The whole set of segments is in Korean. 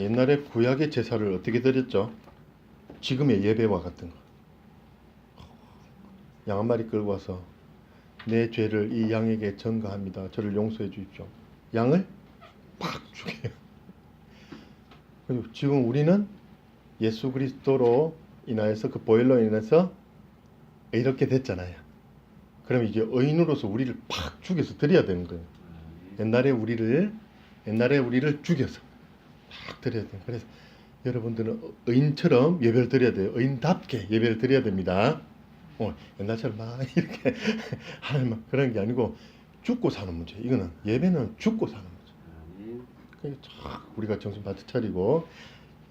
옛날에 구약의 제사를 어떻게 드렸죠? 지금의 예배와 같은 거. 양 한 마리 끌고 와서 내 죄를 이 양에게 전가합니다. 저를 용서해 주십시오. 양을 팍 죽여요. 그리고 지금 우리는 예수 그리스도로 인하여서 그 보혈로 인해서 이렇게 됐잖아요. 그럼 이제 의인으로서 우리를 팍 죽여서 드려야 되는 거예요. 옛날에 우리를 죽여서 팍 드려야 돼요. 그래서 여러분들은 의인처럼 예배를 드려야 돼요. 의인답게 예배를 드려야 됩니다. 옛날처럼 막 이렇게 하는 그런 게 아니고 죽고 사는 문제. 이거는 예배는 죽고 사는 문제. 그러니까 우리가 정신 바짝 차리고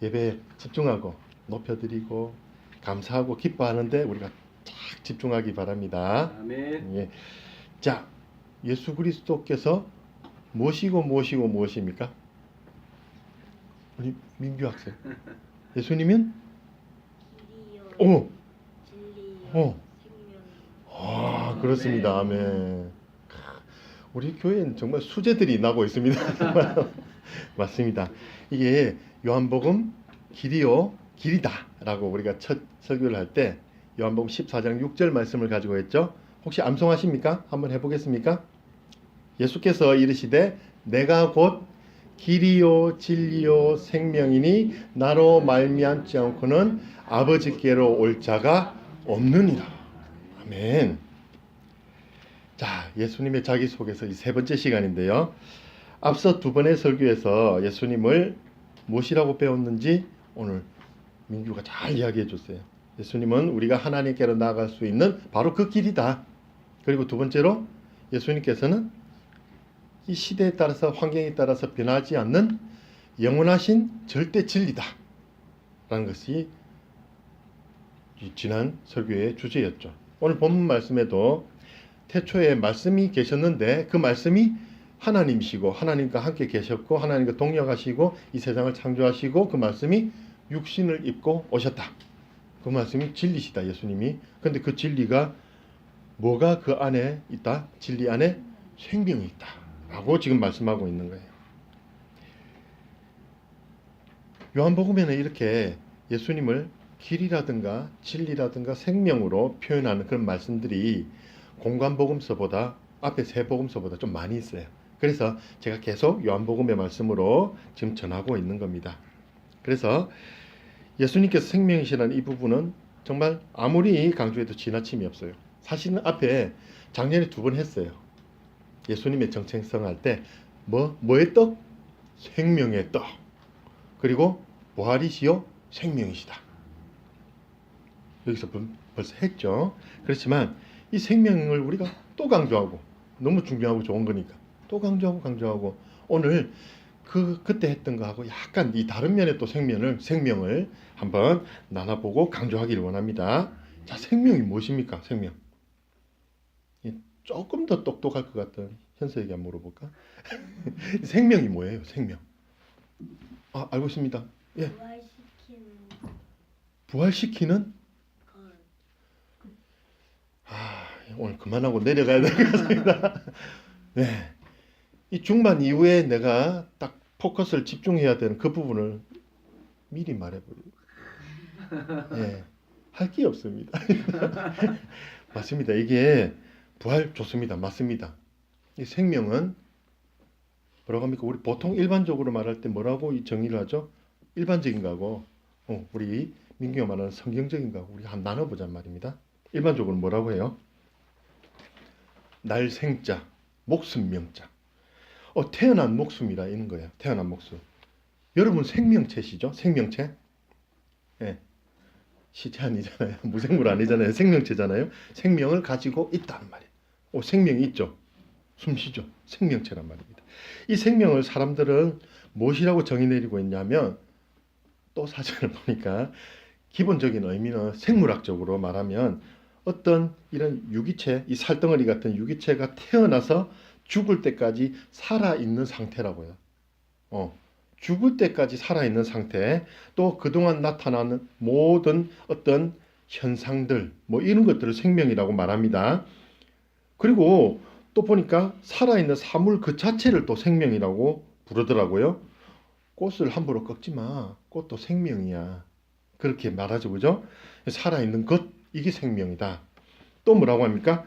예배에 집중하고 높여드리고 감사하고 기뻐하는데 우리가 쫙 집중하기 바랍니다. 아멘. 예. 자, 예수 그리스도께서 무엇입니까? 우리 민규 학생. 예수님은 길이요, 오, 진리요, 그렇습니다. 아멘. 우리 교회는 정말 수제들이 나고 있습니다. 맞습니다. 이게 요한복음 길이다라고 우리가 첫 설교를 할 때 요한복음 14장 6절 말씀을 가지고 했죠. 혹시 암송하십니까? 한번 해보겠습니까? 예수께서 이르시되 내가 곧 길이요 진리요 생명이니 나로 말미암지 않고는 아버지께로 올 자가 없느니라. 아멘. 자, 예수님의 자기소개서 이 세 번째 시간인데요. 앞서 두 번의 설교에서 예수님을 무엇이라고 배웠는지 오늘 민규가 잘 이야기해 줬어요. 예수님은 우리가 하나님께로 나아갈 수 있는 바로 그 길이다. 그리고 두 번째로 예수님께서는 이 시대에 따라서 환경에 따라서 변하지 않는 영원하신 절대 진리다 라는 것이 지난 설교의 주제였죠. 오늘 본문 말씀에도 태초에 말씀이 계셨는데 그 말씀이 하나님이시고 하나님과 함께 계셨고 하나님과 동역하시고 이 세상을 창조하시고 그 말씀이 육신을 입고 오셨다. 그 말씀이 진리시다. 예수님이. 그런데 그 진리가 뭐가 그 안에 있다? 진리 안에 생명이 있다 라고 지금 말씀하고 있는 거예요. 요한복음에는 이렇게 예수님을 길이라든가 진리라든가 생명으로 표현하는 그런 말씀들이 공관복음서보다 앞에 세 복음서보다 좀 많이 있어요. 그래서 제가 계속 요한복음의 말씀으로 지금 전하고 있는 겁니다. 그래서 예수님께서 생명이시라는 이 부분은 정말 아무리 강조해도 지나침이 없어요. 사실은 앞에 작년에 두 번 했어요. 예수님의 정체성 할 때 뭐의 떡? 생명의 떡. 그리고 부활이시요 생명이시다. 여기서 벌써 했죠. 그렇지만 이 생명을 우리가 또 강조하고 너무 중요하고 좋은 거니까 또 강조하고 오늘 그때 했던 거하고 약간 이 다른 면의 또 생명을 한번 나눠보고 강조하기를 원합니다. 자, 생명이 무엇입니까? 생명. 조금 더 똑똑할 것 같은 현서에게 한번 물어볼까? 생명이 뭐예요? 생명. 알고 있습니다. 예. 부활시키는 오늘 그만하고 내려가야 될 것 같습니다. 네. 이 중반 이후에 내가 딱 포커스를 집중해야 되는 그 부분을 미리 말해버려요. 네. 할 게 없습니다. 맞습니다. 이게 부활 좋습니다. 맞습니다. 이 생명은 뭐라고 합니까? 우리 보통 일반적으로 말할 때 뭐라고 이 정의를 하죠? 일반적인 거하고 우리 민규가 말하는 성경적인 거하고 우리 한번 나눠보자는 말입니다. 일반적으로 뭐라고 해요? 날생자, 목숨 명자. 태어난 목숨이라 있는 거예요. 태어난 목숨. 여러분 생명체시죠? 생명체? 예. 시체 아니잖아요. 무생물 아니잖아요. 생명체잖아요. 생명을 가지고 있다는 말이에요. 생명이 있죠. 숨 쉬죠. 생명체란 말입니다. 이 생명을 사람들은 무엇이라고 정의 내리고 있냐면 또 사전을 보니까 기본적인 의미는 생물학적으로 말하면 어떤 이런 유기체, 이 살덩어리 같은 유기체가 태어나서 죽을 때까지 살아있는 상태라고요. 죽을 때까지 살아있는 상태, 또 그동안 나타나는 모든 어떤 현상들, 이런 것들을 생명이라고 말합니다. 그리고 또 보니까 살아있는 사물 그 자체를 또 생명이라고 부르더라고요. 꽃을 함부로 꺾지 마. 꽃도 생명이야. 그렇게 말하죠, 그죠? 살아있는 것, 이게 생명이다. 또 뭐라고 합니까?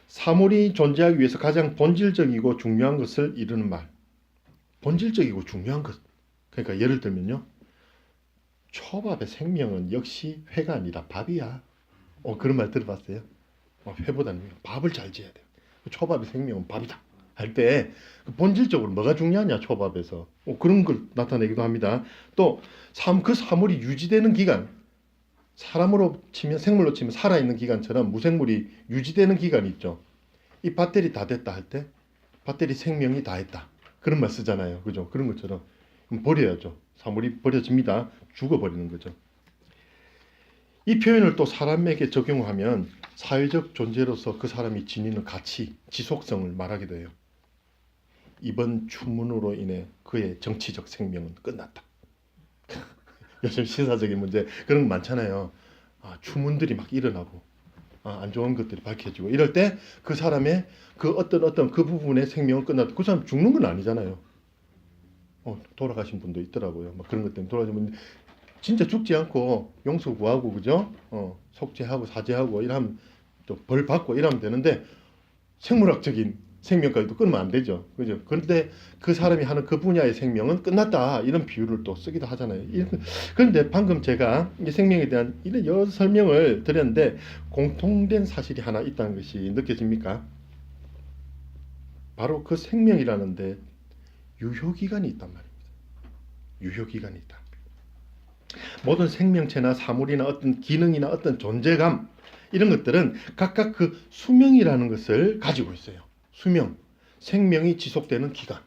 사물이 존재하기 위해서 가장 본질적이고 중요한 것을 이루는 말. 본질적이고 중요한 것. 그러니까 예를 들면요. 초밥의 생명은 역시 회가 아니라 밥이야. 그런 말 들어봤어요? 회보다는 밥을 잘 지어야 돼요. 초밥의 생명은 밥이다. 할 때 본질적으로 뭐가 중요하냐, 초밥에서. 그런 걸 나타내기도 합니다. 또 그 사물이 유지되는 기간, 사람으로 치면, 생물로 치면 살아있는 기간처럼 무생물이 유지되는 기간이 있죠. 이 배터리 다 됐다 할 때 배터리 생명이 다 했다. 그런 말 쓰잖아요. 그죠? 그런 것처럼 버려야죠. 사물이 버려집니다. 죽어버리는 거죠. 이 표현을 또 사람에게 적용하면 사회적 존재로서 그 사람이 지니는 가치, 지속성을 말하기도 해요. 이번 추문으로 인해 그의 정치적 생명은 끝났다. 요즘 시사적인 문제 그런 거 많잖아요. 추문들이 막 일어나고 안 좋은 것들이 밝혀지고 이럴 때 그 사람의 그 어떤 그 부분의 생명은 끝났다. 그 사람 죽는 건 아니잖아요. 돌아가신 분도 있더라고요. 막 그런 것 때문에 돌아가신 분 진짜 죽지 않고 용서 구하고, 그죠? 속죄하고 사죄하고 이러면 또 벌 받고 이러면 되는데 생물학적인 생명까지도 끊으면 안 되죠. 그죠? 그런데 그 사람이 하는 그 분야의 생명은 끝났다. 이런 비유를 또 쓰기도 하잖아요. 그런데 방금 제가 이 생명에 대한 이런 여러 설명을 드렸는데 공통된 사실이 하나 있다는 것이 느껴집니까? 바로 그 생명이라는데 유효기간이 있단 말입니다. 유효기간이 있다. 모든 생명체나 사물이나 어떤 기능이나 어떤 존재감 이런 것들은 각각 그 수명이라는 것을 가지고 있어요. 수명, 생명이 지속되는 기간.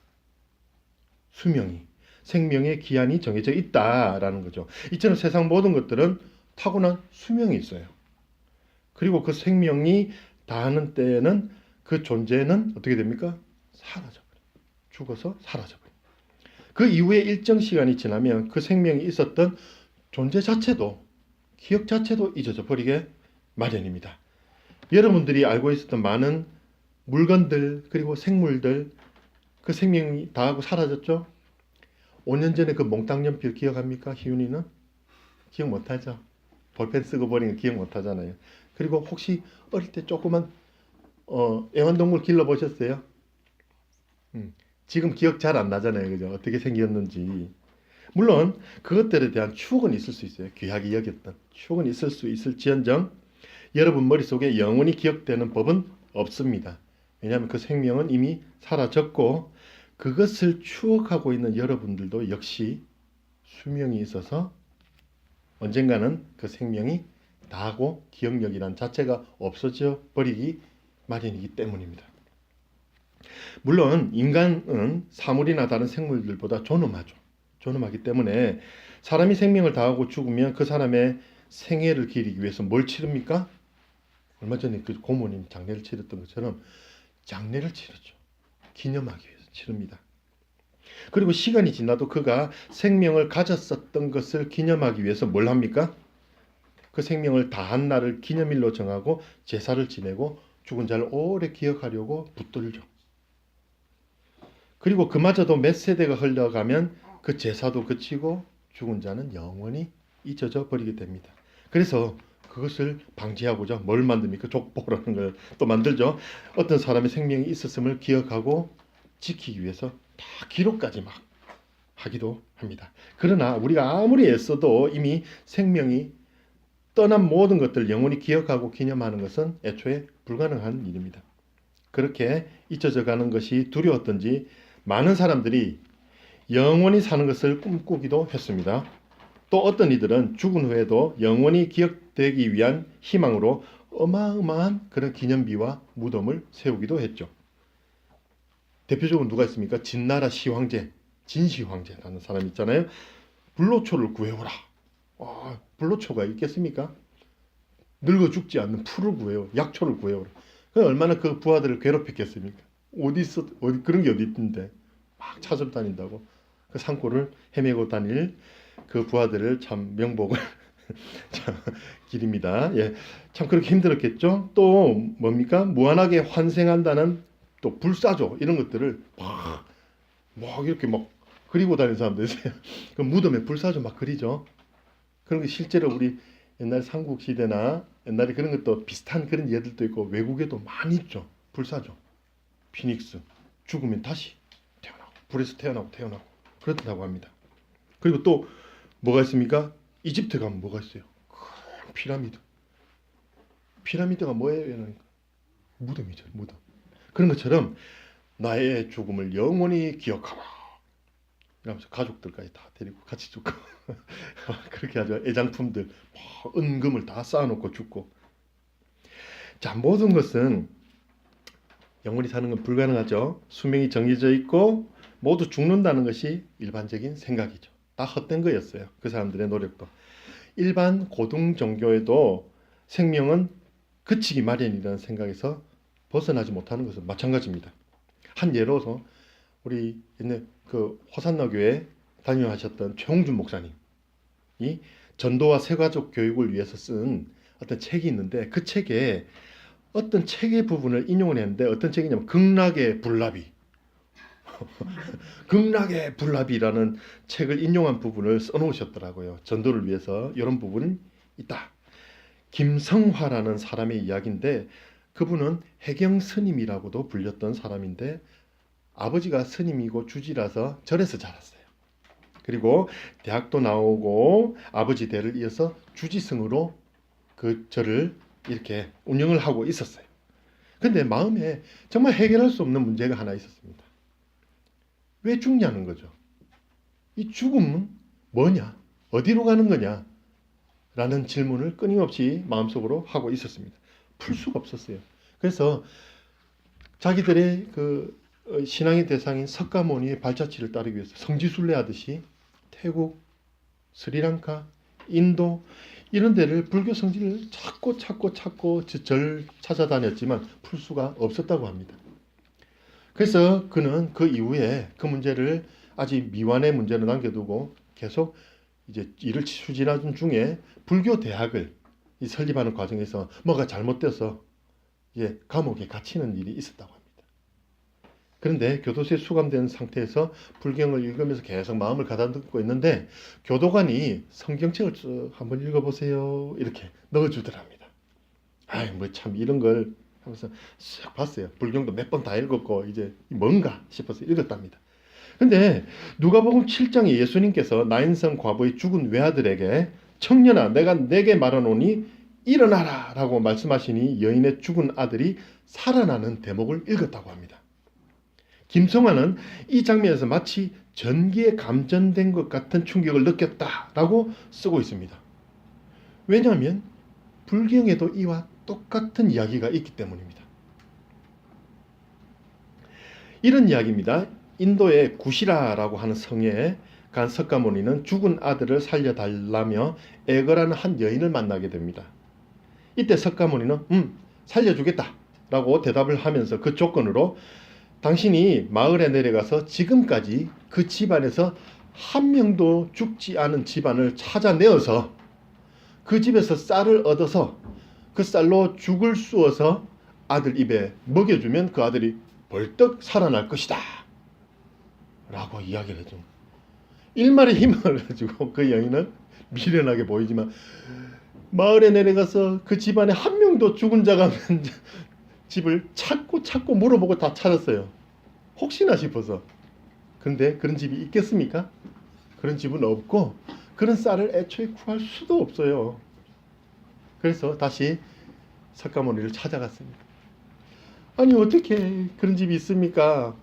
수명이, 생명의 기한이 정해져 있다라는 거죠. 이처럼 세상 모든 것들은 타고난 수명이 있어요. 그리고 그 생명이 다하는 때에는 그 존재는 어떻게 됩니까? 사라져버려요. 죽어서 사라져버려요. 그 이후에 일정 시간이 지나면 그 생명이 있었던 존재 자체도, 기억 자체도 잊어져 버리게 마련입니다. 여러분들이 알고 있었던 많은 물건들 그리고 생물들 그 생명이 다하고 사라졌죠? 5년 전에 그 몽땅 연필 기억합니까? 희윤이는? 기억 못하죠? 볼펜 쓰고 버린 거 기억 못하잖아요. 그리고 혹시 어릴 때 조그만 애완동물 길러보셨어요? 지금 기억 잘 안 나잖아요. 그죠? 어떻게 생겼는지. 물론 그것들에 대한 추억은 있을 수 있어요. 귀하게 여겼던 추억은 있을 수 있을지언정 여러분 머릿속에 영원히 기억되는 법은 없습니다. 왜냐하면 그 생명은 이미 사라졌고 그것을 추억하고 있는 여러분들도 역시 수명이 있어서 언젠가는 그 생명이 다하고 기억력이란 자체가 없어져 버리기 마련이기 때문입니다. 물론 인간은 사물이나 다른 생물들보다 존엄하죠. 존엄하기 때문에 사람이 생명을 다하고 죽으면 그 사람의 생애를 기리기 위해서 뭘 치릅니까? 얼마 전에 그 고모님 장례를 치렀던 것처럼 장례를 치르죠. 기념하기 위해서 치릅니다. 그리고 시간이 지나도 그가 생명을 가졌었던 것을 기념하기 위해서 뭘 합니까? 그 생명을 다한 날을 기념일로 정하고 제사를 지내고 죽은 자를 오래 기억하려고 붙들죠. 그리고 그마저도 몇 세대가 흘러가면 그 제사도 그치고 죽은 자는 영원히 잊혀져 버리게 됩니다. 그래서 그것을 방지하고자 뭘 만듭니까? 족보라는 걸 또 만들죠. 어떤 사람의 생명이 있었음을 기억하고 지키기 위해서 다 기록까지 막 하기도 합니다. 그러나 우리가 아무리 애써도 이미 생명이 떠난 모든 것들 영원히 기억하고 기념하는 것은 애초에 불가능한 일입니다. 그렇게 잊혀져 가는 것이 두려웠던지 많은 사람들이 영원히 사는 것을 꿈꾸기도 했습니다. 또 어떤 이들은 죽은 후에도 영원히 기억되기 위한 희망으로 어마어마한 그런 기념비와 무덤을 세우기도 했죠. 대표적으로 누가 있습니까? 진나라 시황제, 진시황제라는 사람 있잖아요. 불로초를 구해오라. 불로초가 있겠습니까? 늙어 죽지 않는 풀을 구해오, 약초를 구해오라. 얼마나 그 부하들을 괴롭혔겠습니까? 어디 그런 게 어디 있는데 막 찾아다닌다고 그 산골을 헤매고 다닐 그 부하들을 참 명복을 참 기립니다. 예, 참 그렇게 힘들었겠죠. 또 뭡니까? 무한하게 환생한다는 또 불사조 이런 것들을 막 이렇게 막 그리고 다니는 사람도 있어요. 그 무덤에 불사조 막 그리죠. 그런 게 실제로 우리 옛날 삼국시대나 옛날에 그런 것도 비슷한 그런 예들도 있고 외국에도 많이 있죠. 불사조, 피닉스, 죽으면 다시 태어나고 불에서 태어나고 그렇다고 합니다. 그리고 또 뭐가 있습니까? 이집트 가면 뭐가 있어요? 큰 피라미드. 피라미드가 뭐예요? 그러니까 무덤이죠, 무덤. 그런 것처럼 나의 죽음을 영원히 기억하라. 이러면서 가족들까지 다 데리고 같이 죽고 그렇게 하죠. 애장품들, 뭐 은금을 다 쌓아놓고 죽고. 자, 모든 것은 영원히 사는 건 불가능하죠. 수명이 정해져 있고 모두 죽는다는 것이 일반적인 생각이죠. 다 헛된 거였어요. 그 사람들의 노력도. 일반 고등 종교에도 생명은 그치기 마련이라는 생각에서 벗어나지 못하는 것은 마찬가지입니다. 한 예로서 우리 옛날 그 호산나교회 다녀하셨던 최홍준 목사님이 전도와 새가족 교육을 위해서 쓴 어떤 책이 있는데 그 책에 어떤 책의 부분을 인용을 했는데 어떤 책이냐면 극락의 불나비 극락의 불나비라는 책을 인용한 부분을 써놓으셨더라고요. 전도를 위해서 이런 부분이 있다. 김성화라는 사람의 이야기인데 그분은 해경 스님이라고도 불렸던 사람인데 아버지가 스님이고 주지라서 절에서 자랐어요. 그리고 대학도 나오고 아버지 대를 이어서 주지승으로 그 절을 이렇게 운영을 하고 있었어요. 근데 마음에 정말 해결할 수 없는 문제가 하나 있었습니다. 왜 죽냐는 거죠. 이 죽음은 뭐냐? 어디로 가는 거냐? 라는 질문을 끊임없이 마음속으로 하고 있었습니다. 풀 수가 없었어요. 그래서 자기들의 그 신앙의 대상인 석가모니의 발자취를 따르기 위해서 성지순례 하듯이 태국, 스리랑카, 인도 이런 데를 불교 성지를 찾고 절 찾아다녔지만 풀 수가 없었다고 합니다. 그래서 그는 그 이후에 그 문제를 아직 미완의 문제로 남겨두고 계속 이제 일을 추진하던 중에 불교 대학을 설립하는 과정에서 뭐가 잘못돼서 이제 감옥에 갇히는 일이 있었다고 합니다. 그런데 교도소에 수감된 상태에서 불경을 읽으면서 계속 마음을 가다듬고 있는데 교도관이 성경책을 쭉 한번 읽어보세요 이렇게 넣어주더랍니다. 아이 뭐 참 이런 걸 하면서 쓱 봤어요. 불경도 몇 번 다 읽었고 이제 뭔가 싶어서 읽었답니다. 근데 누가복음 7장에 예수님께서 나인성 과부의 죽은 외아들에게 청년아 내가 내게 말하노니 일어나라 라고 말씀하시니 여인의 죽은 아들이 살아나는 대목을 읽었다고 합니다. 김성환은 이 장면에서 마치 전기에 감전된 것 같은 충격을 느꼈다라고 쓰고 있습니다. 왜냐하면 불경에도 이와 똑같은 이야기가 있기 때문입니다. 이런 이야기입니다. 인도의 구시라라고 하는 성에 간 석가모니는 죽은 아들을 살려달라며 애걸하는 한 여인을 만나게 됩니다. 이때 석가모니는 살려주겠다 라고 대답을 하면서 그 조건으로 당신이 마을에 내려가서 지금까지 그 집안에서 한 명도 죽지 않은 집안을 찾아내어서 그 집에서 쌀을 얻어서 그 쌀로 죽을 쑤어서 아들 입에 먹여주면 그 아들이 벌떡 살아날 것이다 라고 이야기를 해줘. 일말의 힘을 가지고 그 여인은 미련하게 보이지만 마을에 내려가서 그 집안에 한 명도 죽은 자가 없는 집을 찾고 물어보고 다 찾았어요. 혹시나 싶어서. 그런데 그런 집이 있겠습니까? 그런 집은 없고 그런 쌀을 애초에 구할 수도 없어요. 그래서 다시 석가모니를 찾아갔습니다. 아니 어떻게 그런 집이 있습니까?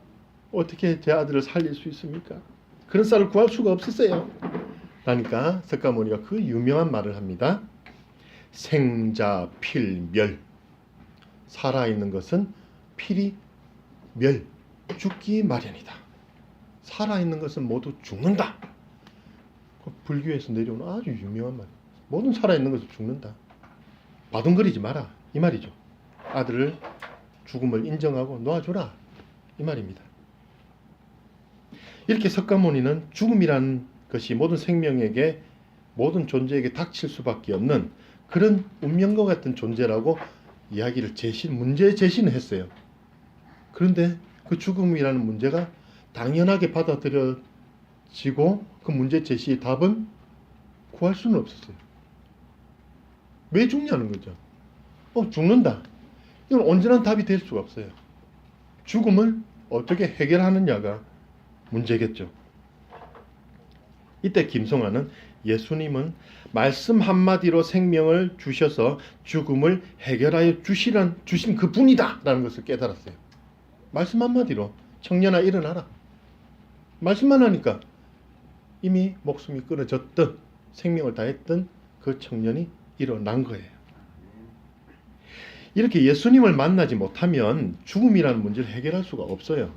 어떻게 제 아들을 살릴 수 있습니까? 그런 쌀을 구할 수가 없었어요. 그러니까 석가모니가 그 유명한 말을 합니다. 생자필멸. 살아있는 것은 필이 멸, 죽기 마련이다. 살아있는 것은 모두 죽는다. 불교에서 내려오는 아주 유명한 말. 모든 살아있는 것은 죽는다. 바둥거리지 마라. 이 말이죠. 아들을 죽음을 인정하고 놓아주라. 이 말입니다. 이렇게 석가모니는 죽음이라는 것이 모든 생명에게 모든 존재에게 닥칠 수밖에 없는 그런 운명과 같은 존재라고 이야기를 문제 제시는 했어요. 그런데 그 죽음이라는 문제가 당연하게 받아들여지지 지고 그 문제 제시의 답은 구할 수는 없었어요. 왜 죽냐는 거죠. 죽는다. 이건 온전한 답이 될 수가 없어요. 죽음을 어떻게 해결하느냐가 문제겠죠. 이때 김성환은 예수님은 말씀 한마디로 생명을 주셔서 죽음을 해결하여 주신 그 분이다 라는 것을 깨달았어요. 말씀 한마디로 청년아 일어나라. 말씀만 하니까 이미 목숨이 끊어졌던 생명을 다했던 그 청년이 일어난 거예요. 이렇게 예수님을 만나지 못하면 죽음이라는 문제를 해결할 수가 없어요.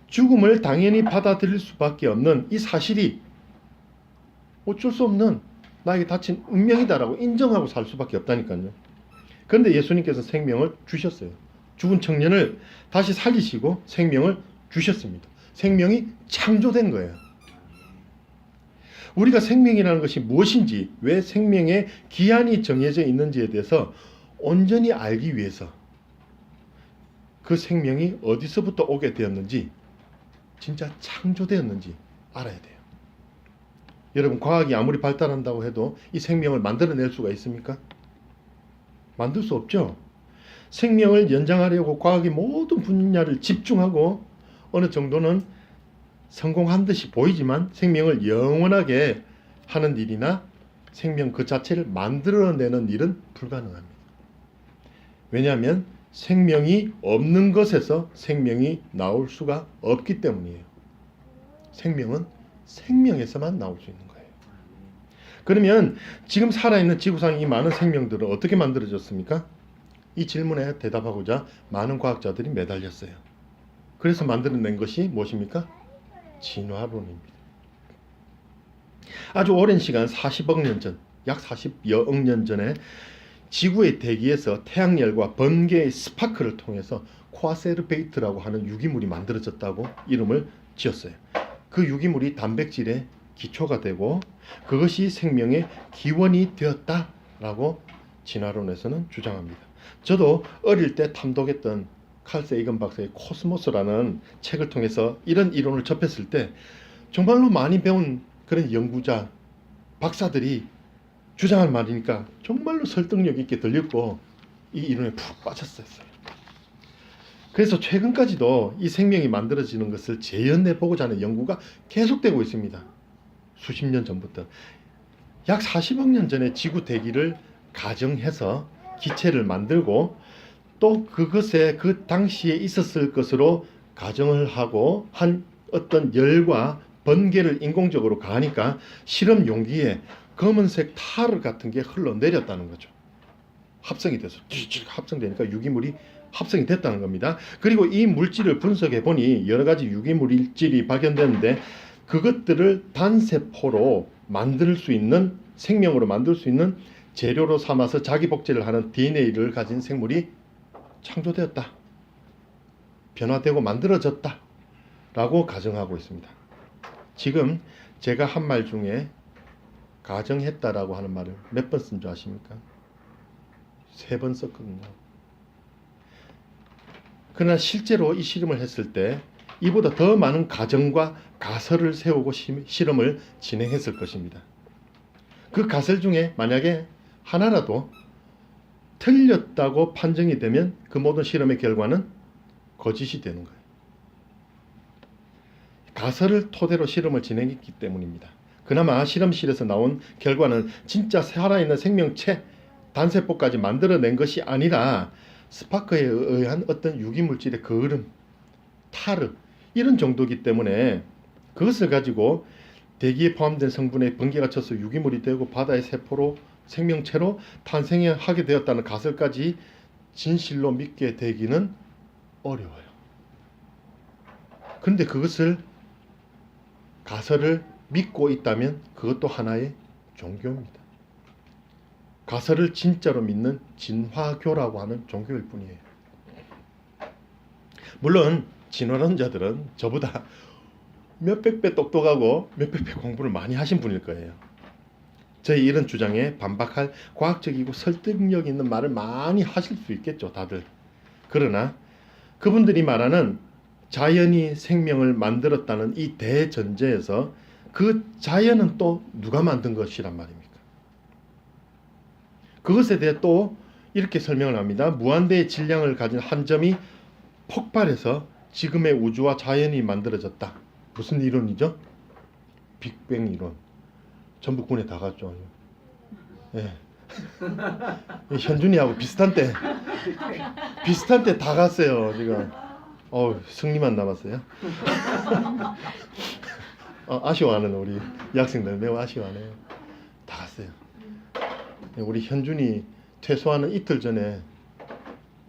죽음을 당연히 받아들일 수밖에 없는 이 사실이 어쩔 수 없는 나에게 닥친 운명이다라고 인정하고 살 수밖에 없다니까요. 그런데 예수님께서 생명을 주셨어요. 죽은 청년을 다시 살리시고 생명을 주셨습니다. 생명이 창조된 거예요. 우리가 생명이라는 것이 무엇인지, 왜 생명의 기한이 정해져 있는지에 대해서 온전히 알기 위해서 그 생명이 어디서부터 오게 되었는지, 진짜 창조되었는지 알아야 돼요. 여러분, 과학이 아무리 발달한다고 해도 이 생명을 만들어낼 수가 있습니까? 만들 수 없죠. 생명을 연장하려고 과학이 모든 분야를 집중하고 어느 정도는 성공한 듯이 보이지만 생명을 영원하게 하는 일이나 생명 그 자체를 만들어내는 일은 불가능합니다. 왜냐하면 생명이 없는 것에서 생명이 나올 수가 없기 때문이에요. 생명은 생명에서만 나올 수 있는 거예요. 그러면 지금 살아있는 지구상의 이 많은 생명들은 어떻게 만들어졌습니까? 이 질문에 대답하고자 많은 과학자들이 매달렸어요. 그래서 만들어낸 것이 무엇입니까? 진화론입니다. 아주 오랜 시간 40억 년 전, 약 40여억 년 전에 지구의 대기에서 태양열과 번개의 스파크를 통해서 코아세르베이트라고 하는 유기물이 만들어졌다고 이름을 지었어요. 그 유기물이 단백질의 기초가 되고 그것이 생명의 기원이 되었다라고 진화론에서는 주장합니다. 저도 어릴 때 탐독했던 칼 세이건 박사의 코스모스라는 책을 통해서 이런 이론을 접했을 때 정말로 많이 배운 그런 연구자, 박사들이 주장할 말이니까 정말로 설득력 있게 들렸고 이 이론에 푹 빠졌어요. 그래서 최근까지도 이 생명이 만들어지는 것을 재현해 보고자 하는 연구가 계속되고 있습니다. 수십 년 전부터. 약 40억 년 전에 지구 대기를 가정해서 기체를 만들고 또 그것에 그 당시에 있었을 것으로 가정을 하고 한 어떤 열과 번개를 인공적으로 가하니까 실험 용기에 검은색 타 같은 게 흘러내렸다는 거죠. 합성이 돼서 합성되니까 유기물이 합성이 됐다는 겁니다. 그리고 이 물질을 분석해 보니 여러 가지 유기물질이 발견되는데 그것들을 단세포로 만들 수 있는, 생명으로 만들 수 있는 재료로 삼아서 자기 복제를 하는 DNA를 가진 생물이 창조되었다, 변화되고 만들어졌다 라고 가정하고 있습니다. 지금 제가 한 말 중에 가정했다라고 하는 말을 몇 번 쓴 줄 아십니까? 3번 썼거든요. 그러나 실제로 이 실험을 했을 때 이보다 더 많은 가정과 가설을 세우고 실험을 진행했을 것입니다. 그 가설 중에 만약에 하나라도 틀렸다고 판정이 되면 그 모든 실험의 결과는 거짓이 되는 거예요. 가설을 토대로 실험을 진행했기 때문입니다. 그나마 실험실에서 나온 결과는 진짜 살아있는 생명체 단세포까지 만들어낸 것이 아니라 스파크에 의한 어떤 유기물질의 거름, 타르 이런 정도이기 때문에 그것을 가지고 대기에 포함된 성분에 번개가 쳐서 유기물이 되고 바다의 세포로 생명체로 탄생하게 되었다는 가설까지 진실로 믿게 되기는 어려워요. 그런데 그것을 가설을 믿고 있다면 그것도 하나의 종교입니다. 가설을 진짜로 믿는 진화교라고 하는 종교일 뿐이에요. 물론 진화론자들은 저보다 몇백 배 똑똑하고 몇백 배 공부를 많이 하신 분일 거예요. 저희 이런 주장에 반박할 과학적이고 설득력 있는 말을 많이 하실 수 있겠죠, 다들. 그러나 그분들이 말하는 자연이 생명을 만들었다는 이 대전제에서 그 자연은 또 누가 만든 것이란 말입니까? 그것에 대해 또 이렇게 설명을 합니다. 무한대의 질량을 가진 한 점이 폭발해서 지금의 우주와 자연이 만들어졌다. 무슨 이론이죠? 빅뱅 이론. 전부 군에 다 갔죠. 예. 현준이하고 비슷한 때 다 갔어요 지금. 승리만 남았어요. 아쉬워하는 우리 여학생들 매우 아쉬워하네요. 다 갔어요. 우리 현준이 퇴소하는 이틀 전에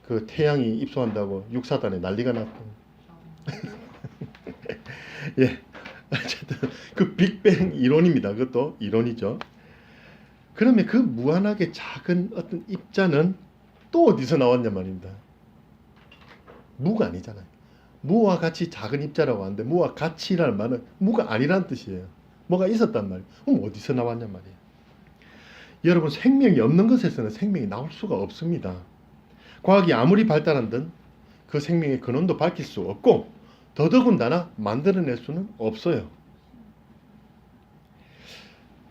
그 태양이 입소한다고 육사단에 난리가 났고. 예, 어쨌든 그 빅뱅 이론입니다. 그것도 이론이죠. 그러면 그 무한하게 작은 어떤 입자는 또 어디서 나왔냐 말입니다. 무가 아니잖아요. 무와 같이 작은 입자라고 하는데 무와 같이라는 말은 무가 아니라는 뜻이에요. 뭐가 있었단 말이에요. 그럼 어디서 나왔냐 말이에요. 여러분, 생명이 없는 것에서는 생명이 나올 수가 없습니다. 과학이 아무리 발달한든 그 생명의 근원도 밝힐 수 없고 더더군다나 만들어낼 수는 없어요.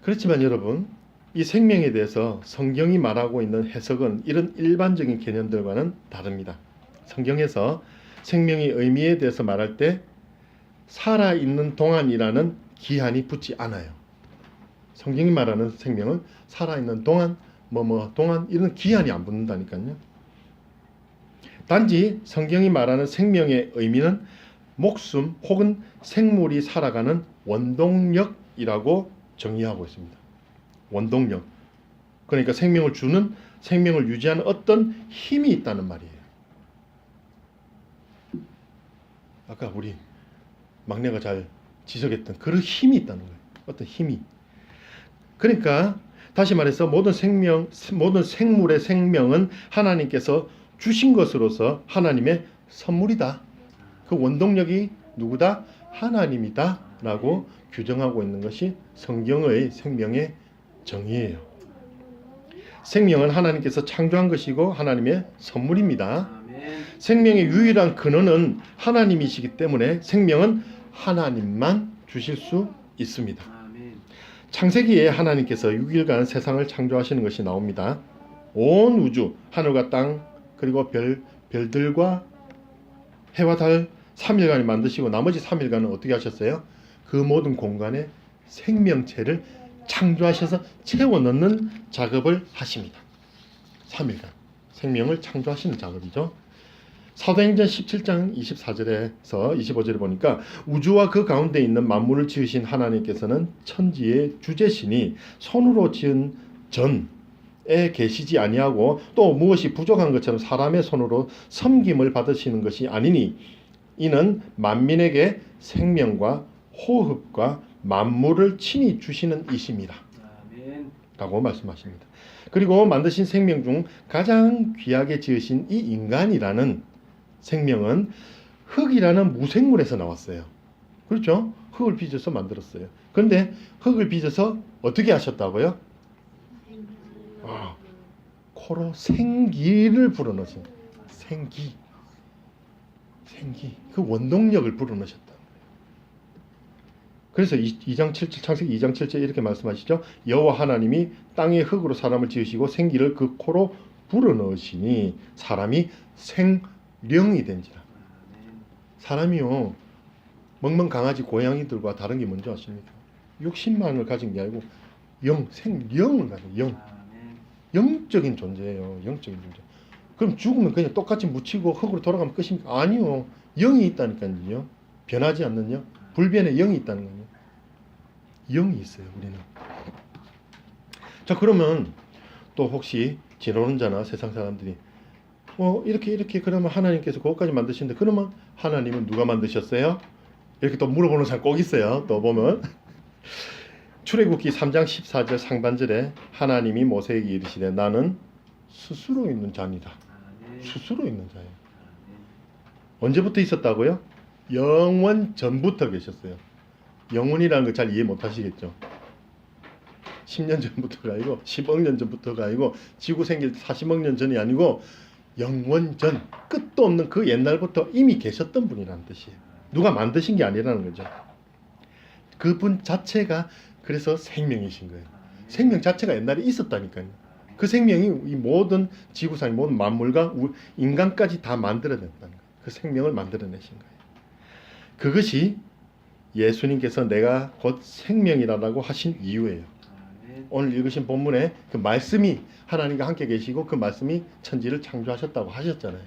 그렇지만 여러분, 이 생명에 대해서 성경이 말하고 있는 해석은 이런 일반적인 개념들과는 다릅니다. 성경에서 생명의 의미에 대해서 말할 때 살아있는 동안이라는 기한이 붙지 않아요. 성경이 말하는 생명은 살아있는 동안, 동안 이런 기한이 안 붙는다니까요. 단지 성경이 말하는 생명의 의미는 목숨 혹은 생물이 살아가는 원동력이라고 정의하고 있습니다. 원동력. 그러니까 생명을 주는, 생명을 유지하는 어떤 힘이 있다는 말이에요. 아까 우리 막내가 잘 지적했던 그런 힘이 있다는 거예요. 어떤 힘이. 그러니까 다시 말해서 모든 생물의 생명은 하나님께서 주신 것으로서 하나님의 선물이다. 그 원동력이 누구다? 하나님이다 라고 규정하고 있는 것이 성경의 생명의 정의예요. 생명은 하나님께서 창조한 것이고 하나님의 선물입니다. 생명의 유일한 근원은 하나님이시기 때문에 생명은 하나님만 주실 수 있습니다. 창세기에 하나님께서 6일간 세상을 창조하시는 것이 나옵니다. 온 우주, 하늘과 땅, 그리고 별들과 해와 달 3일간을 만드시고 나머지 3일간은 어떻게 하셨어요? 그 모든 공간에 생명체를 창조하셔서 채워 넣는 작업을 하십니다. 3일간 생명을 창조하시는 작업이죠. 사도행전 17장 24절에서 25절에 보니까 우주와 그 가운데 있는 만물을 지으신 하나님께서는 천지의 주재신이 손으로 지은 전에 계시지 아니하고 또 무엇이 부족한 것처럼 사람의 손으로 섬김을 받으시는 것이 아니니 이는 만민에게 생명과 호흡과 만물을 친히 주시는 이심이라 라고 말씀하십니다. 그리고 만드신 생명 중 가장 귀하게 지으신 이 인간이라는 생명은 흙이라는 무생물에서 나왔어요. 그렇죠? 흙을 빚어서 만들었어요. 그런데 흙을 빚어서 어떻게 하셨다고요? 코로 생기를 불어넣으신 생기. 그 원동력을 불어넣으셨다. 그래서 2장 7절, 창세기 2장 7절 이렇게 말씀하시죠. 여호와 하나님이 땅의 흙으로 사람을 지으시고 생기를 그 코로 불어넣으시니 사람이 생령이 된지라. 사람이요, 멍멍 강아지 고양이들과 다른 게 뭔지 아십니까? 육신만을 가진 게 아니고 생령을 가진 영적인 존재예요. 영적인 존재. 그럼 죽으면 그냥 똑같이 묻히고 흙으로 돌아가면 끝입니까? 아니요. 영이 있다니까요. 변하지 않는 영. 불변의 영이 있다는 거예요. 영이 있어요, 우리는. 자, 그러면 또 혹시 진호론자나 세상 사람들이 이렇게 그러면 하나님께서 그것까지 만드시는데 그러면 하나님은 누가 만드셨어요? 이렇게 또 물어보는 사람 꼭 있어요. 또 보면 출애굽기 3장 14절 상반절에 하나님이 모세에게 이르시되 나는 스스로 있는 자니다. 스스로 있는 자예요. 언제부터 있었다고요? 영원 전부터 계셨어요. 영원이라는 거 잘 이해 못 하시겠죠? 10년 전부터가 아니고 10억 년 전부터가 아니고 지구 생길 40억 년 전이 아니고 영원전, 끝도 없는 그 옛날부터 이미 계셨던 분이라는 뜻이에요. 누가 만드신 게 아니라는 거죠. 그분 자체가 그래서 생명이신 거예요. 생명 자체가 옛날에 있었다니까요. 그 생명이 이 모든 지구상의 모든 만물과 인간까지 다 만들어냈다는 거예요. 그 생명을 만들어내신 거예요. 그것이 예수님께서 내가 곧 생명이라고 하신 이유예요. 오늘 읽으신 본문에 그 말씀이 하나님과 함께 계시고 그 말씀이 천지를 창조하셨다고 하셨잖아요.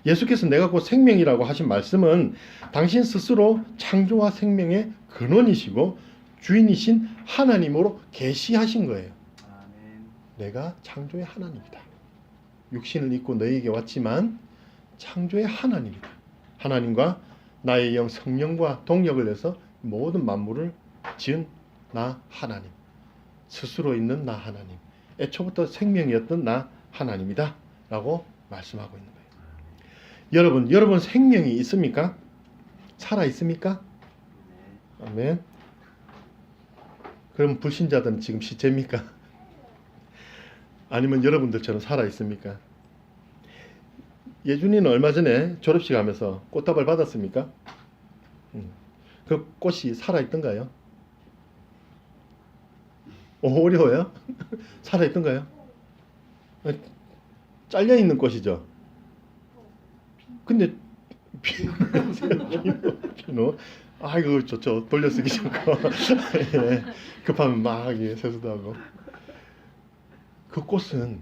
예수께서 내가 곧 생명이라고 하신 말씀은 당신 스스로 창조와 생명의 근원이시고 주인이신 하나님으로 계시하신 거예요. 내가 창조의 하나님이다. 육신을 입고 너희에게 왔지만 창조의 하나님이다. 하나님과 나의 영 성령과 동력을 내서 모든 만물을 지은 나 하나님. 스스로 있는 나 하나님. 애초부터 생명이었던 나 하나님이다. 라고 말씀하고 있는 거예요. 여러분 생명이 있습니까? 살아 있습니까? 아멘. 그럼 불신자들은 지금 시체입니까? 아니면 여러분들처럼 살아 있습니까? 예준이는 얼마 전에 졸업식 하면서 꽃다발 받았습니까? 그 꽃이 살아 있던가요? 어려워요? 살아 있던가요? 잘려 있는 꽃이죠. 근데 비누 아이고 좋죠. 돌려쓰기 좋고 예, 급하면 막 세수도 하고. 그 꽃은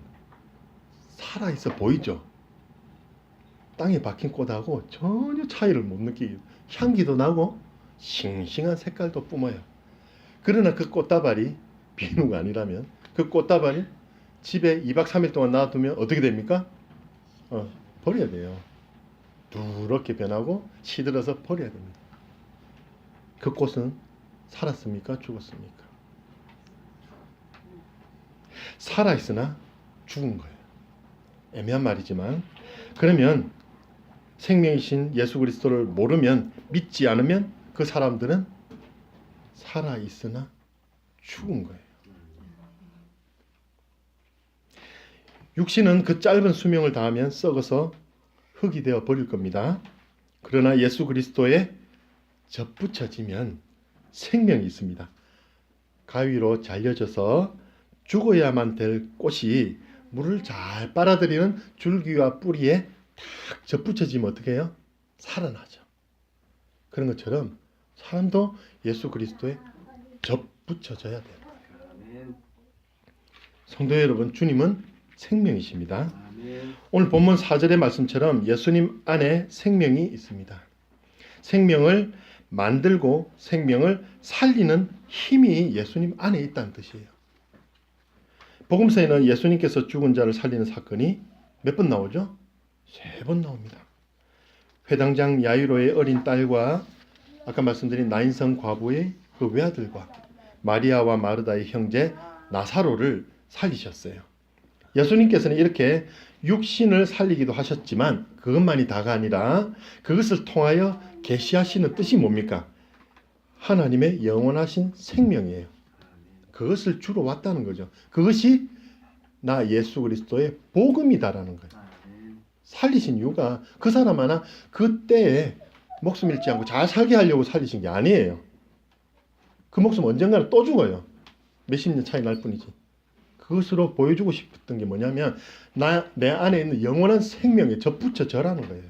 살아 있어 보이죠. 땅에 박힌 꽃하고 전혀 차이를 못 느끼게 향기도 나고 싱싱한 색깔도 뿜어요. 그러나 그 꽃다발이 비누가 아니라면 그 꽃다발이 집에 2박 3일 동안 놔두면 어떻게 됩니까? 버려야 돼요. 누렇게 변하고 시들어서 버려야 됩니다. 그 꽃은 살았습니까? 죽었습니까? 살아있으나 죽은 거예요. 애매한 말이지만 그러면 생명이신 예수 그리스도를 모르면 믿지 않으면 그 사람들은 살아있으나 죽은 거예요. 육신은 그 짧은 수명을 다하면 썩어서 흙이 되어 버릴 겁니다. 그러나 예수 그리스도에 접붙여지면 생명이 있습니다. 가위로 잘려져서 죽어야만 될 꽃이 물을 잘 빨아들이는 줄기와 뿌리에 탁 접붙여지면 어떻게 해요? 살아나죠. 그런 것처럼 사람도 예수 그리스도에 접붙여져야 돼요. 성도 여러분, 주님은 생명이십니다. 오늘 본문 4절의 말씀처럼 예수님 안에 생명이 있습니다. 생명을 만들고 생명을 살리는 힘이 예수님 안에 있다는 뜻이에요. 복음서에는 예수님께서 죽은 자를 살리는 사건이 몇 번 나오죠? 3번 나옵니다. 회당장 야이로의 어린 딸과 아까 말씀드린 나인성 과부의 그 외아들과 마리아와 마르다의 형제 나사로를 살리셨어요. 예수님께서는 이렇게 육신을 살리기도 하셨지만 그것만이 다가 아니라 그것을 통하여 계시하시는 뜻이 뭡니까? 하나님의 영원하신 생명이에요. 그것을 주로 왔다는 거죠. 그것이 나 예수 그리스도의 복음이다라는 거예요. 살리신 이유가 그 사람 하나 그때에 목숨 잃지 않고 잘 살게 하려고 살리신 게 아니에요. 그 목숨 언젠가는 또 죽어요. 몇십 년 차이 날 뿐이지. 그것으로 보여주고 싶었던 게 뭐냐면 내 안에 있는 영원한 생명에 접붙여져라는 거예요.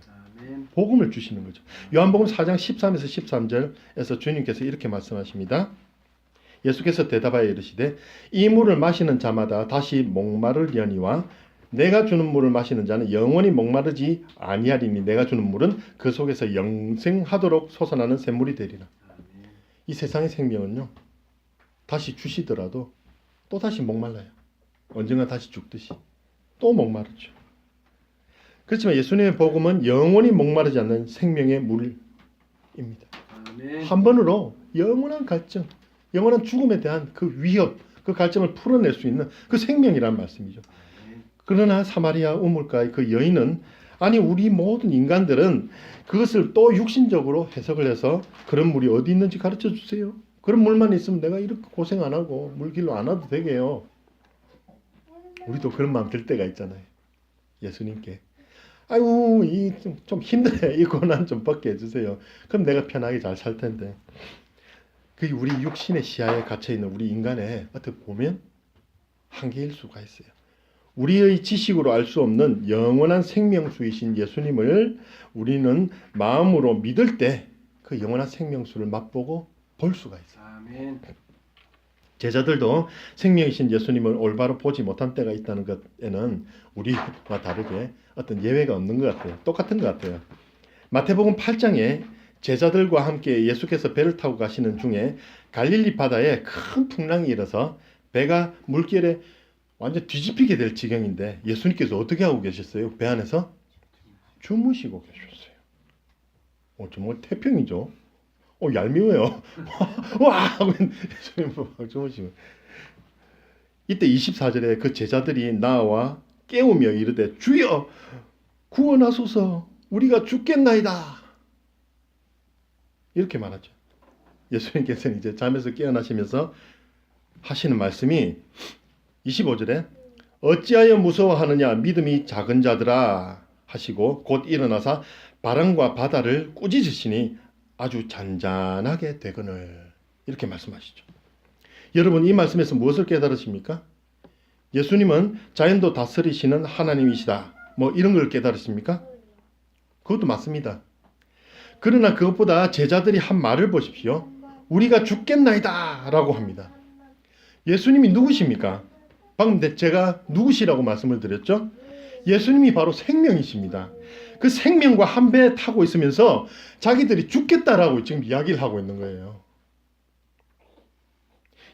복음을 주시는 거죠. 요한복음 4장 13에서 13절에서 주님께서 이렇게 말씀하십니다. 예수께서 대답하여 이르시되 이 물을 마시는 자마다 다시 목마르려니와 내가 주는 물을 마시는 자는 영원히 목마르지 아니하리니 내가 주는 물은 그 속에서 영생하도록 솟아나는 샘물이 되리라. 이 세상의 생명은요 다시 주시더라도 또 다시 목말라요. 언젠가 다시 죽듯이 또 목마르죠. 그렇지만 예수님의 복음은 영원히 목마르지 않는 생명의 물입니다. 한 번으로 영원한 갈증, 영원한 죽음에 대한 그 위협, 그 갈증을 풀어낼 수 있는 그 생명이라는 말씀이죠. 그러나 사마리아 우물가의 그 여인은 아니 우리 모든 인간들은 그것을 또 육신적으로 해석을 해서 그런 물이 어디 있는지 가르쳐 주세요. 그런 물만 있으면 내가 이렇게 고생 안 하고 물길로 안 와도 되게요. 우리도 그런 마음 들 때가 있잖아요. 예수님께. 아이고 좀 힘드네. 이 고난 좀 벗게 해주세요. 그럼 내가 편하게 잘 살 텐데. 그게 우리 육신의 시야에 갇혀 있는 우리 인간의 어떻게 보면 한계일 수가 있어요. 우리의 지식으로 알 수 없는 영원한 생명수이신 예수님을 우리는 마음으로 믿을 때 그 영원한 생명수를 맛보고 볼 수가 있어요. 아멘. 제자들도 생명이신 예수님을 올바로 보지 못한 때가 있다는 것에는 우리와 다르게 어떤 예외가 없는 것 같아요. 똑같은 것 같아요. 마태복음 8장에 제자들과 함께 예수께서 배를 타고 가시는 중에 갈릴리 바다에 큰 풍랑이 일어서 배가 물결에 완전 뒤집히게 될 지경인데 예수님께서 어떻게 하고 계셨어요? 배 안에서 주무시고 계셨어요. 정말 태평이죠. 얄미워요. 와! 하고 예수님 막 주무시고. 이때 24절에 그 제자들이 나와 깨우며 이르되 주여 구원하소서 우리가 죽겠나이다. 이렇게 말하죠. 예수님께서는 이제 잠에서 깨어나시면서 하시는 말씀이 25절에 어찌하여 무서워하느냐 믿음이 작은 자들아 하시고 곧 일어나사 바람과 바다를 꾸짖으시니 아주 잔잔하게 되거늘 이렇게 말씀하시죠. 여러분 이 말씀에서 무엇을 깨달으십니까? 예수님은 자연도 다스리시는 하나님이시다. 뭐 이런 걸 깨달으십니까? 그것도 맞습니다. 그러나 그것보다 제자들이 한 말을 보십시오. 우리가 죽겠나이다 라고 합니다. 예수님이 누구십니까? 방금 제가 누구시라고 말씀을 드렸죠? 예수님이 바로 생명이십니다. 그 생명과 한 배에 타고 있으면서 자기들이 죽겠다라고 지금 이야기를 하고 있는 거예요.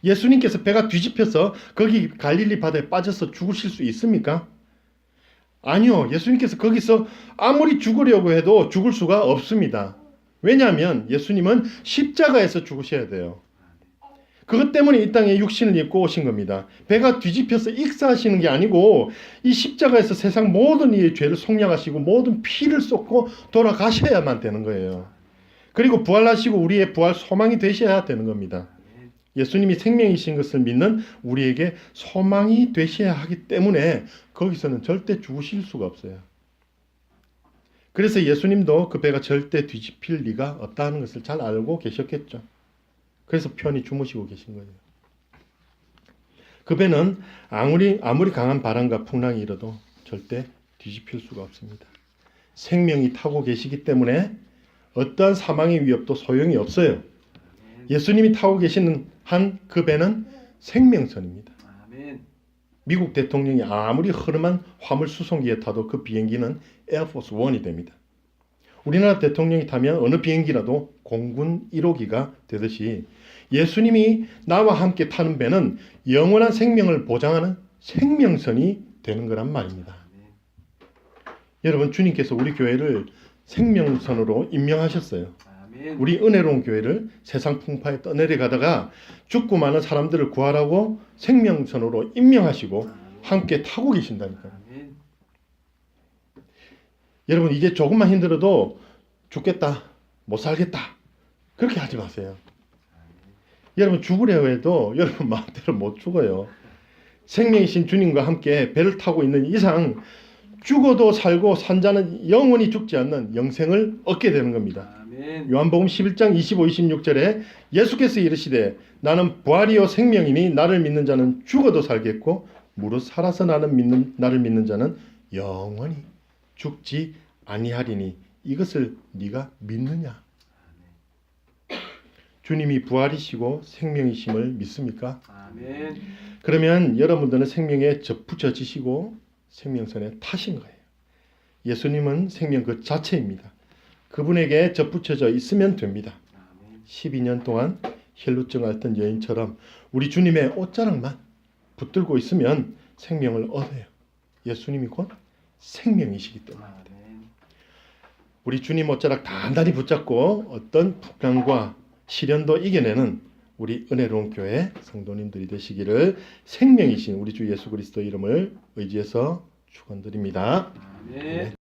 예수님께서 배가 뒤집혀서 거기 갈릴리 바다에 빠져서 죽으실 수 있습니까? 아니요. 예수님께서 거기서 아무리 죽으려고 해도 죽을 수가 없습니다. 왜냐하면 예수님은 십자가에서 죽으셔야 돼요. 그것 때문에 이 땅에 육신을 입고 오신 겁니다. 배가 뒤집혀서 익사하시는 게 아니고 이 십자가에서 세상 모든 이의 죄를 속량하시고 모든 피를 쏟고 돌아가셔야만 되는 거예요. 그리고 부활하시고 우리의 부활 소망이 되셔야 되는 겁니다. 예수님이 생명이신 것을 믿는 우리에게 소망이 되셔야 하기 때문에 거기서는 절대 죽으실 수가 없어요. 그래서 예수님도 그 배가 절대 뒤집힐 리가 없다는 것을 잘 알고 계셨겠죠. 그래서 편히 주무시고 계신 거예요. 그 배는 아무리 강한 바람과 풍랑이 일어도 절대 뒤집힐 수가 없습니다. 생명이 타고 계시기 때문에 어떠한 사망의 위협도 소용이 없어요. 예수님이 타고 계시는 한 그 배는 생명선입니다. 아멘. 미국 대통령이 아무리 흐름한 화물 수송기에 타도 그 비행기는 에어포스 1이 됩니다. 우리나라 대통령이 타면 어느 비행기라도 공군 1호기가 되듯이 예수님이 나와 함께 타는 배는 영원한 생명을 보장하는 생명선이 되는 거란 말입니다. 여러분 주님께서 우리 교회를 생명선으로 임명하셨어요. 아멘. 우리 은혜로운 교회를 세상 풍파에 떠내려가다가 죽고 많은 사람들을 구하라고 생명선으로 임명하시고 함께 타고 계신다니까요. 아멘. 여러분 이제 조금만 힘들어도 죽겠다, 못 살겠다 그렇게 하지 마세요. 여러분 죽으려 해도 여러분 마음대로 못 죽어요. 생명이신 주님과 함께 배를 타고 있는 이상 죽어도 살고 산 자는 영원히 죽지 않는 영생을 얻게 되는 겁니다. 아멘. 요한복음 11장 25, 26절에 예수께서 이르시되 나는 부활이요 생명이니 나를 믿는 자는 죽어도 살겠고 무릇 살아서 나를 믿는 자는 영원히 죽지 아니하리니 이것을 네가 믿느냐? 주님이 부활이시고 생명이심을 믿습니까? 아멘. 그러면 여러분들은 생명에 접붙여지시고 생명선에 타신 거예요. 예수님은 생명 그 자체입니다. 그분에게 접붙여져 있으면 됩니다. 아멘. 12년 동안 혈루증 앓던 여인처럼 우리 주님의 옷자락만 붙들고 있으면 생명을 얻어요. 예수님이 곧 생명이시기 때문입니다. 아멘. 우리 주님 옷자락 단단히 붙잡고 어떤 풍랑과 시련도 이겨내는 우리 은혜로운 교회 성도님들이 되시기를 생명이신 우리 주 예수 그리스도 이름을 의지해서 축원드립니다. 아멘.